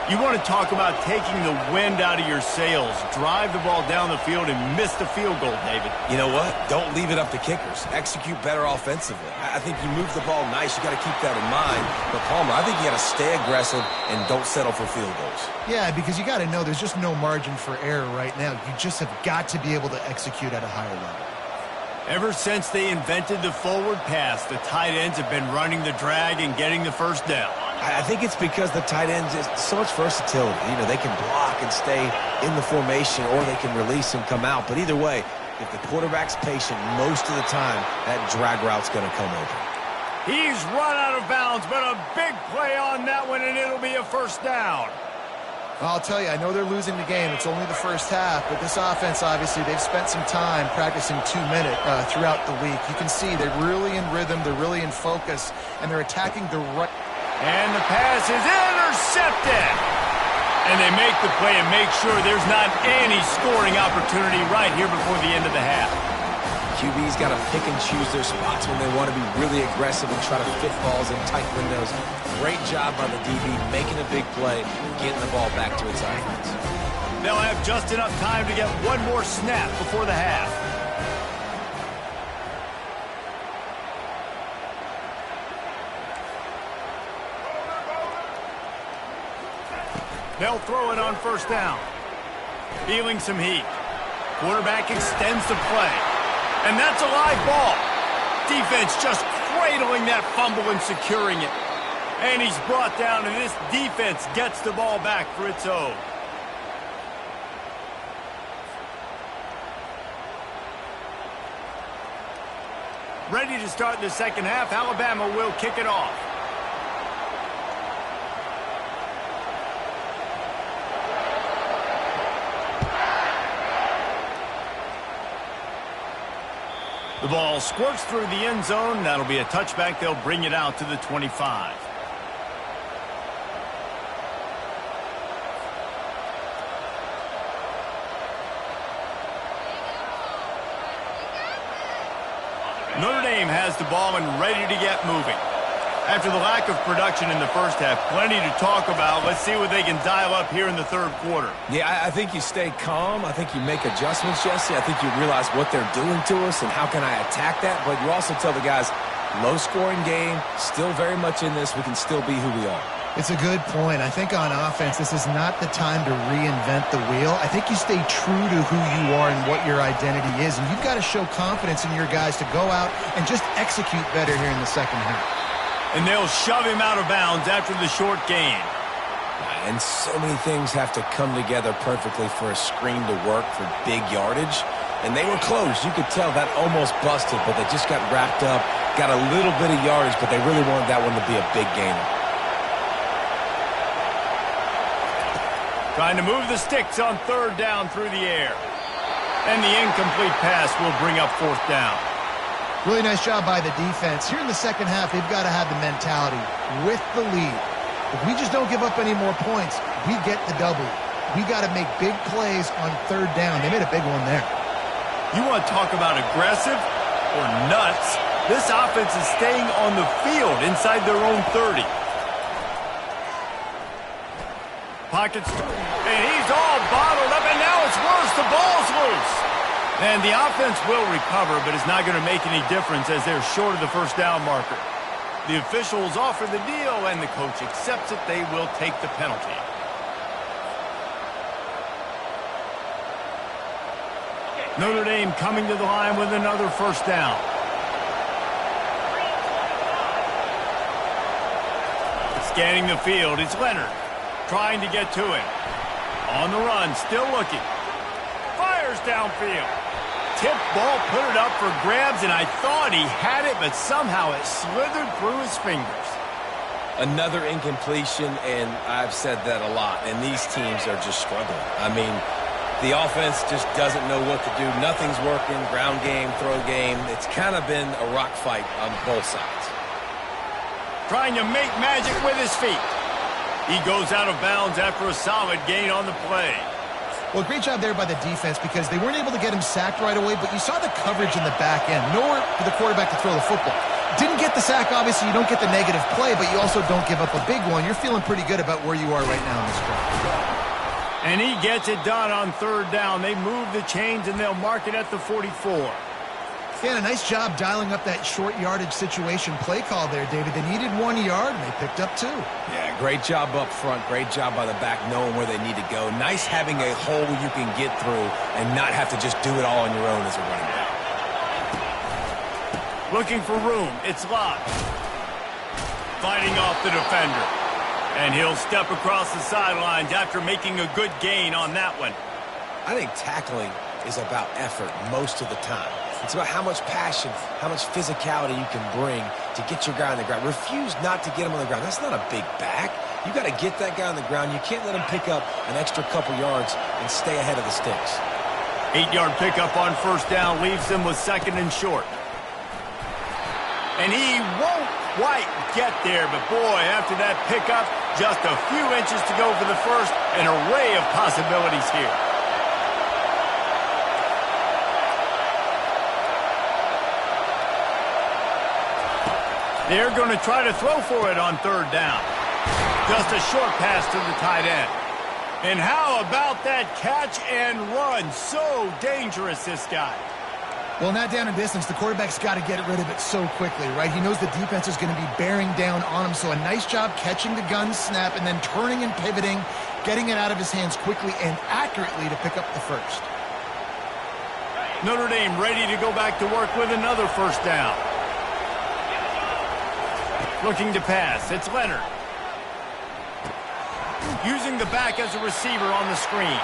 You want to talk about taking the wind out of your sails. Drive the ball down the field and miss the field goal, David. You know what? Don't leave it up to kickers. Execute better offensively. I think you move the ball nice. You got to keep that in mind. But, Palmer, I think you got to stay aggressive and don't settle for field goals. Yeah, because you got to know there's just no margin for error right now. You just have got to be able to execute at a higher level. Ever since they invented the forward pass, the tight ends have been running the drag and getting the first down. I think it's because the tight ends is so much versatility. You know, they can block and stay in the formation, or they can release and come out. But either way, if the quarterback's patient most of the time, that drag route's going to come open. He's run out of bounds, but a big play on that one, and it'll be a first down. I'll tell you, I know they're losing the game. It's only the first half, but this offense, obviously, they've spent some time practicing 2-minute throughout the week. You can see they're really in rhythm, they're really in focus, and they're attacking the right. And the pass is intercepted. And they make the play and make sure there's not any scoring opportunity right here before the end of the half. QB's got to pick and choose their spots when they want to be really aggressive and try to fit balls in tight windows. Great job by the DB making a big play, getting the ball back to its offense. They'll have just enough time to get one more snap before the half. They'll throw it on first down. Feeling some heat. Quarterback extends the play. And that's a live ball. Defense just cradling that fumble and securing it. And he's brought down, and this defense gets the ball back for its own. Ready to start the second half. Alabama will kick it off. The ball squirts through the end zone. That'll be a touchback. They'll bring it out to the 25. Notre Dame has the ball and ready to get moving. After the lack of production in the first half, plenty to talk about. Let's see what they can dial up here in the third quarter. Yeah, I think you stay calm. I think you make adjustments, Jesse. I think you realize what they're doing to us and how can I attack that. But you also tell the guys, low-scoring game, still very much in this. We can still be who we are. It's a good point. I think on offense, this is not the time to reinvent the wheel. I think you stay true to who you are and what your identity is. And you've got to show confidence in your guys to go out and just execute better here in the second half. And they'll shove him out of bounds after the short gain. And so many things have to come together perfectly for a screen to work for big yardage. And they were close. You could tell that almost busted, but they just got wrapped up, got a little bit of yardage, but they really wanted that one to be a big gainer. Trying to move the sticks on third down through the air. And the incomplete pass will bring up fourth down. Really nice job by the defense. Here in the second half, they've got to have the mentality with the lead. If we just don't give up any more points, we get the W. We got to make big plays on third down. They made a big one there. You want to talk about aggressive or nuts? This offense is staying on the field inside their own 30. Pockets, and he's all bottled up, and now it's worse. The ball's loose. And the offense will recover, but it's not going to make any difference as they're short of the first down marker. The officials offer the deal, and the coach accepts it. They will take the penalty. Notre Dame coming to the line with another first down. Scanning the field, it's Leonard trying to get to him. On the run, still looking. Fires downfield. Tip ball, put it up for grabs, and I thought he had it, but somehow it slithered through his fingers. Another incompletion, and I've said that a lot, and these teams are just struggling. I mean, the offense just doesn't know what to do. Nothing's working, ground game, throw game. It's kind of been a rock fight on both sides. Trying to make magic with his feet. He goes out of bounds after a solid gain on the play. Well, great job there by the defense because they weren't able to get him sacked right away, but you saw the coverage in the back end. Nowhere for the quarterback to throw the football. Didn't get the sack, obviously. You don't get the negative play, but you also don't give up a big one. You're feeling pretty good about where you are right now in this drive. And he gets it done on third down. They move the chains, and they'll mark it at the 44. Yeah, a nice job dialing up that short yardage situation play call there, David. They needed 1 yard, and they picked up 2. Yeah, great job up front. Great job by the back knowing where they need to go. Nice having a hole you can get through and not have to just do it all on your own as a running back. Looking for room. It's locked. Fighting off the defender. And he'll step across the sidelines after making a good gain on that one. I think tackling is about effort most of the time. It's about how much passion, how much physicality you can bring to get your guy on the ground. Refuse not to get him on the ground. That's not a big back. You got to get that guy on the ground. You can't let him pick up an extra couple yards and stay ahead of the sticks. 8-yard pickup on first down leaves him with second and short. And he won't quite get there, but boy, after that pickup, just a few inches to go for the first. An array of possibilities here. They're going to try to throw for it on third down. Just a short pass to the tight end. And how about that catch and run? So dangerous, this guy. Well, not down in distance. The quarterback's got to get rid of it so quickly, right? He knows the defense is going to be bearing down on him. So a nice job catching the gun snap and then turning and pivoting, getting it out of his hands quickly and accurately to pick up the first. Notre Dame ready to go back to work with another first down. Looking to pass. It's Leonard. Using the back as a receiver on the screen.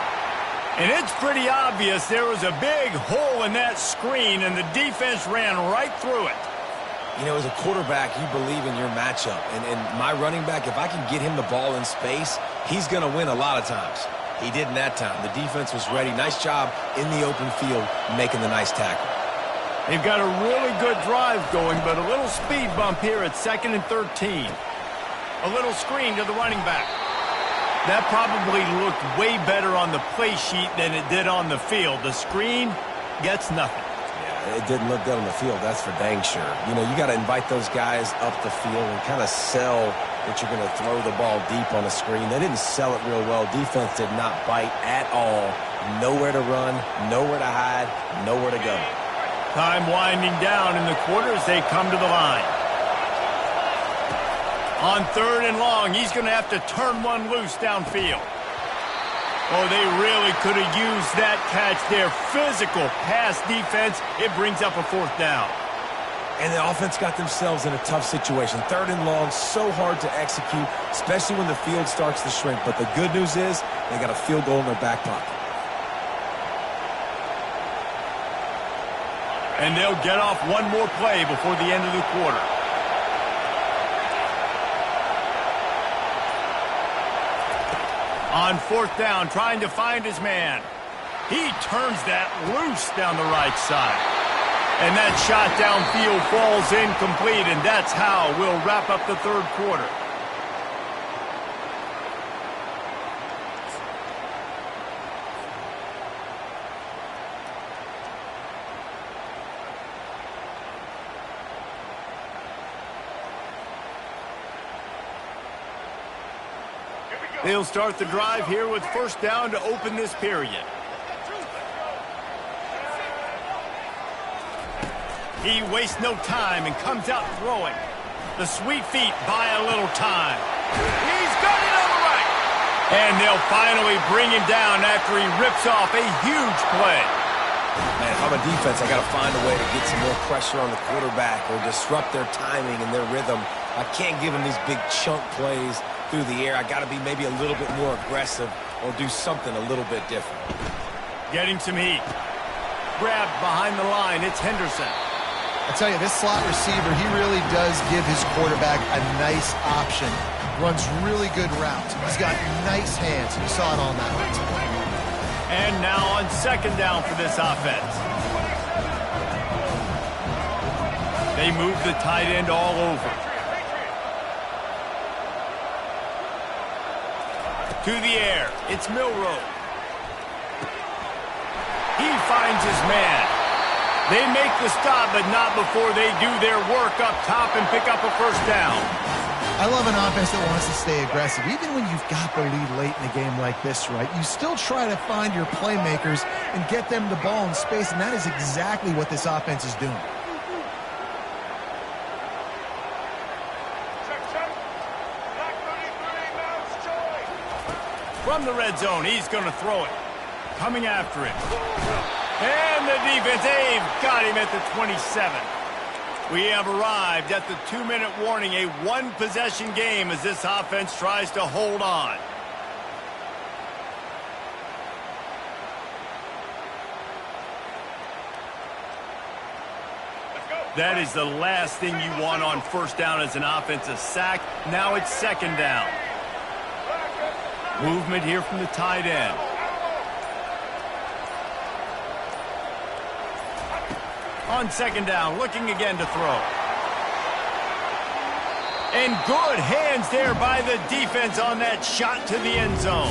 And it's pretty obvious there was a big hole in that screen, and the defense ran right through it. You know, as a quarterback, you believe in your matchup. And my running back, if I can get him the ball in space, he's going to win a lot of times. He didn't that time. The defense was ready. Nice job in the open field making the nice tackle. They've got a really good drive going, but a little speed bump here at 2nd and 13. A little screen to the running back. That probably looked way better on the play sheet than it did on the field. The screen gets nothing. Yeah, it didn't look good on the field, that's for dang sure. You know, you got to invite those guys up the field and kind of sell that you're going to throw the ball deep on a screen. They didn't sell it real well. Defense did not bite at all. Nowhere to run, nowhere to hide, nowhere to go. Time winding down in the quarter as they come to the line. On third and long, he's going to have to turn one loose downfield. Oh, they really could have used that catch there. Physical pass defense. It brings up a fourth down. And the offense got themselves in a tough situation. Third and long, so hard to execute, especially when the field starts to shrink. But the good news is they got a field goal in their back pocket. And they'll get off one more play before the end of the quarter. On fourth down, trying to find his man. He turns that loose down the right side. And that shot downfield falls incomplete, and that's how we'll wrap up the third quarter. They'll start the drive here with first down to open this period. He wastes no time and comes out throwing. The sweet feet buy a little time. He's got it on the right. And they'll finally bring him down after he rips off a huge play. Man, if I'm a defense, I got to find a way to get some more pressure on the quarterback or disrupt their timing and their rhythm. I can't give them these big chunk plays through the air. I got to be maybe a little bit more aggressive or do something a little bit different. Getting some heat. Grabbed behind the line. It's Henderson. I tell you, this slot receiver, he really does give his quarterback a nice option. Runs really good routes. He's got nice hands. You saw it on that one. And now on second down for this offense. They move the tight end all over. To the air. It's Milroe. He finds his man. They make the stop, but not before they do their work up top and pick up a first down. I love an offense that wants to stay aggressive. Even when you've got the lead late in a game like this, right, you still try to find your playmakers and get them the ball in space, and that is exactly what this offense is doing. From the red zone, he's going to throw it. Coming after it. And the defense, they've got him at the 27. We have arrived at the 2-minute warning, a one-possession game as this offense tries to hold on. That is the last thing you want on first down as an offensive sack. Now it's second down. Movement here from the tight end. On second down, looking again to throw. And good hands there by the defense on that shot to the end zone.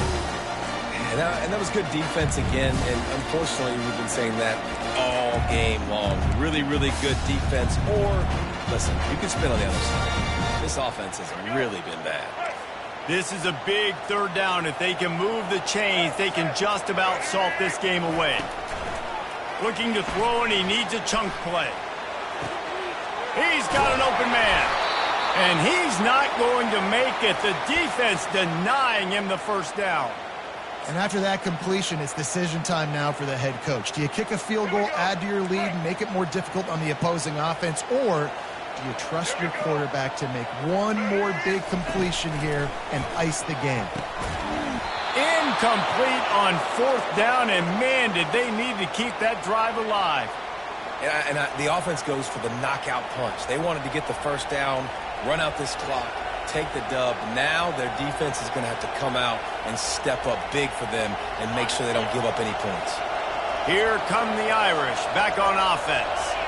And that was good defense again, and unfortunately we've been saying that all game long. Really, really good defense, or, listen, you can spin on the other side. This offense has really been bad. This is a big third down. If they can move the chains, they can just about salt this game away. Looking to throw, and he needs a chunk play. He's got an open man. And he's not going to make it. The defense denying him the first down. And after that completion, it's decision time now for the head coach. Do you kick a field goal, add to your lead, and make it more difficult on the opposing offense, or do you trust your quarterback to make one more big completion here and ice the game? Incomplete on fourth down, and man, did they need to keep that drive alive. And the offense goes for the knockout punch. They wanted to get the first down, run out this clock, take the dub. Now their defense is going to have to come out and step up big for them and make sure they don't give up any points. Here come the Irish back on offense.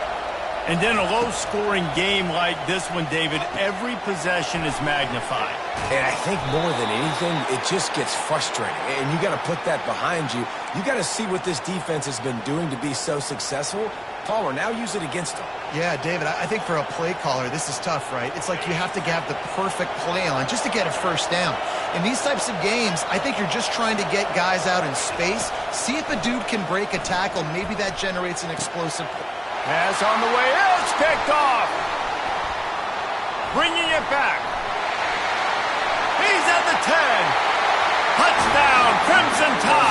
And then a low-scoring game like this one, David, every possession is magnified. And I think more than anything, it just gets frustrating. And you got to put that behind you. You got to see what this defense has been doing to be so successful. Palmer, now use it against them. Yeah, David, I think for a play caller, this is tough, right? It's like you have to have the perfect play on just to get a first down. In these types of games, I think you're just trying to get guys out in space, see if a dude can break a tackle. Maybe that generates an explosive pass on the way. It's picked off. Bringing it back. He's at the 10. Touchdown, Crimson Tide.